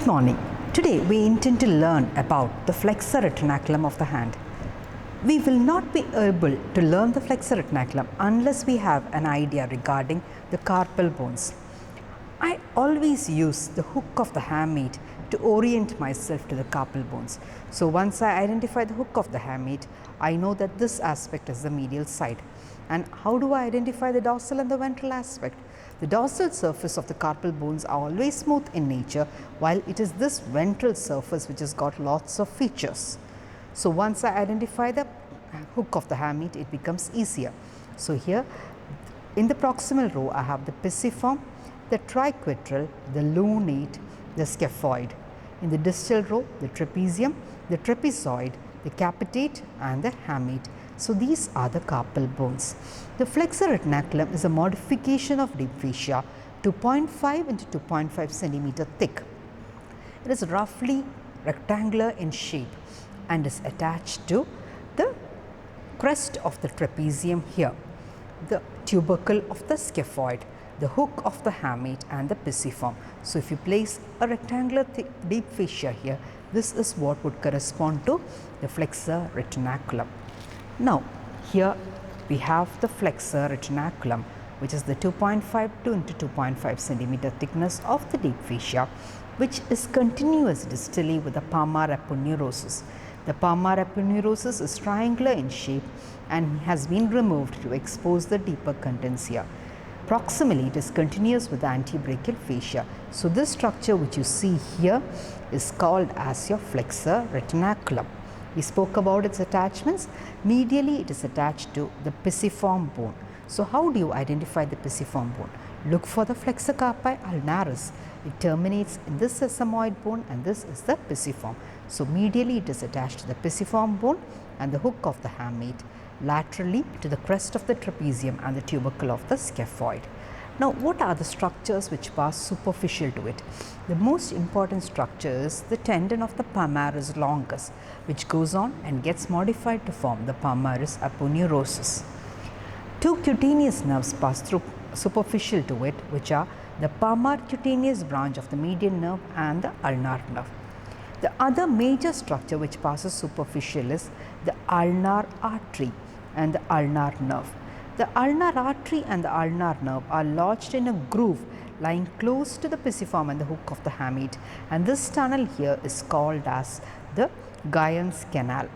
Good morning. Today we intend to learn about the flexor retinaculum of the hand. We will not be able to learn the flexor retinaculum unless we have an idea regarding the carpal bones. I always use the hook of the hamate to orient myself to the carpal bones. So once I identify the hook of the hamate, I know that this aspect is the medial side. And how do I identify the dorsal and the ventral aspect? The dorsal surface of the carpal bones are always smooth in nature, while it is this ventral surface which has got lots of features. So once I identify the hook of the hamate, it becomes easier. So here in the proximal row I have the pisiform, the triquetral, the lunate, the scaphoid. In the distal row, the trapezium, the trapezoid, the capitate and the hamate. So these are the carpal bones. The flexor retinaculum is a modification of deep fascia, 2.5 into 2.5 centimeter thick. It is roughly rectangular in shape and is attached to the crest of the trapezium here, the tubercle of the scaphoid, the hook of the hamate and the pisiform. So if you place a rectangular deep fascia here, this is what would correspond to the flexor retinaculum. Now here we have the flexor retinaculum, which is the 2.52 into 2.5 centimeter thickness of the deep fascia, which is continuous distally with the palmar aponeurosis. The palmar aponeurosis is triangular in shape and has been removed to expose the deeper contents here. Proximally, it is continuous with the antebrachial fascia. So this structure which you see here is called as your flexor retinaculum. We spoke about its attachments. Medially, it is attached to the pisiform bone. So how do you identify the pisiform bone? Look for the flexor carpi ulnaris. It terminates in this sesamoid bone and this is the pisiform. So medially, it is attached to the pisiform bone and the hook of the hamate, laterally to the crest of the trapezium and the tubercle of the scaphoid. Now, what are the structures which pass superficial to it? The most important structure is the tendon of the palmaris longus, which goes on and gets modified to form the palmaris aponeurosis. Two cutaneous nerves pass through superficial to it, which are the palmar cutaneous branch of the median nerve and the ulnar nerve. The other major structure which passes superficial is the ulnar artery and the ulnar nerve. The ulnar artery and the ulnar nerve are lodged in a groove lying close to the pisiform and the hook of the hamate, and this tunnel here is called as the Guyon's canal.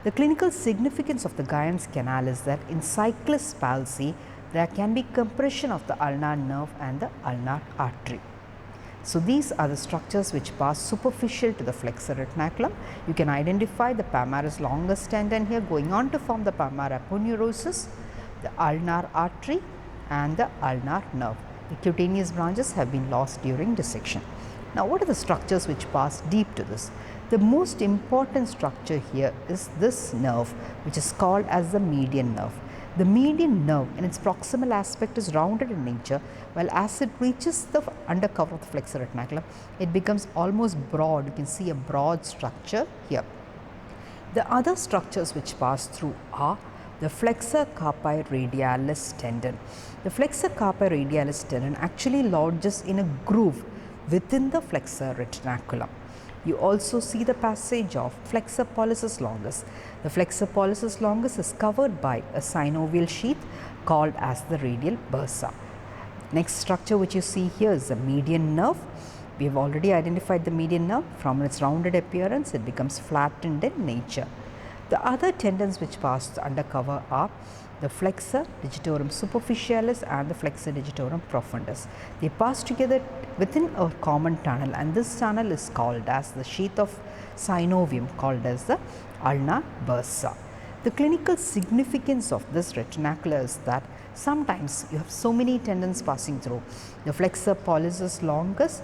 The clinical significance of the Guyon's canal is that in cyclist palsy there can be compression of the ulnar nerve and the ulnar artery. So these are the structures which pass superficial to the flexor retinaculum. You can identify the palmaris longus tendon here going on to form the palmar aponeurosis, the ulnar artery and the ulnar nerve. The cutaneous branches have been lost during dissection. Now what are the structures which pass deep to this? The most important structure here is this nerve, which is called as the median nerve. The median nerve in its proximal aspect is rounded in nature, while as it reaches the undercover of the flexor retinaculum, it becomes almost broad. You can see a broad structure here. The other structures which pass through are the flexor carpi radialis tendon. The flexor carpi radialis tendon actually lodges in a groove within the flexor retinaculum. You also see the passage of flexor pollicis longus. The flexor pollicis longus is covered by a synovial sheath called as the radial bursa. Next structure which you see here is the median nerve. We have already identified the median nerve. From its rounded appearance, it becomes flattened in nature. The other tendons which pass undercover are the flexor digitorum superficialis and the flexor digitorum profundus. They pass together within a common tunnel, and this tunnel is called as the sheath of synovium called as the ulnar bursa. The clinical significance of this retinacula is that sometimes you have so many tendons passing through. The flexor pollicis longus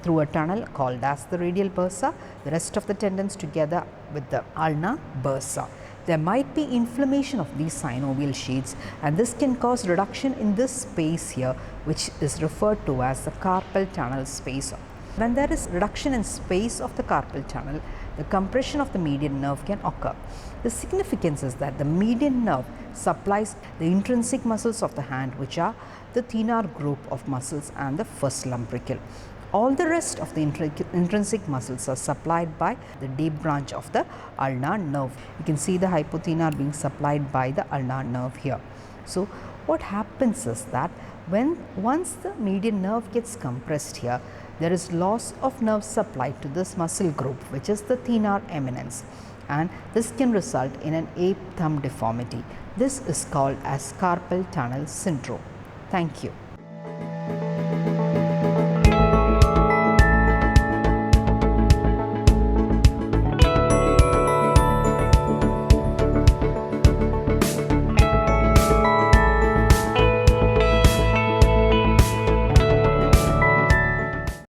through a tunnel called as the radial bursa, the rest of the tendons together with the ulnar bursa. There might be inflammation of these synovial sheaths, and this can cause reduction in this space here, which is referred to as the carpal tunnel space. When there is reduction in space of the carpal tunnel, the compression of the median nerve can occur. The significance is that the median nerve supplies the intrinsic muscles of the hand, which are the thenar group of muscles and the first lumbrical. All the rest of the intrinsic muscles are supplied by the deep branch of the ulnar nerve. You can see the hypothenar being supplied by the ulnar nerve here. So, what happens is that once the median nerve gets compressed here, there is loss of nerve supply to this muscle group, which is the thenar eminence, and this can result in an ape thumb deformity. This is called as carpal tunnel syndrome. Thank you.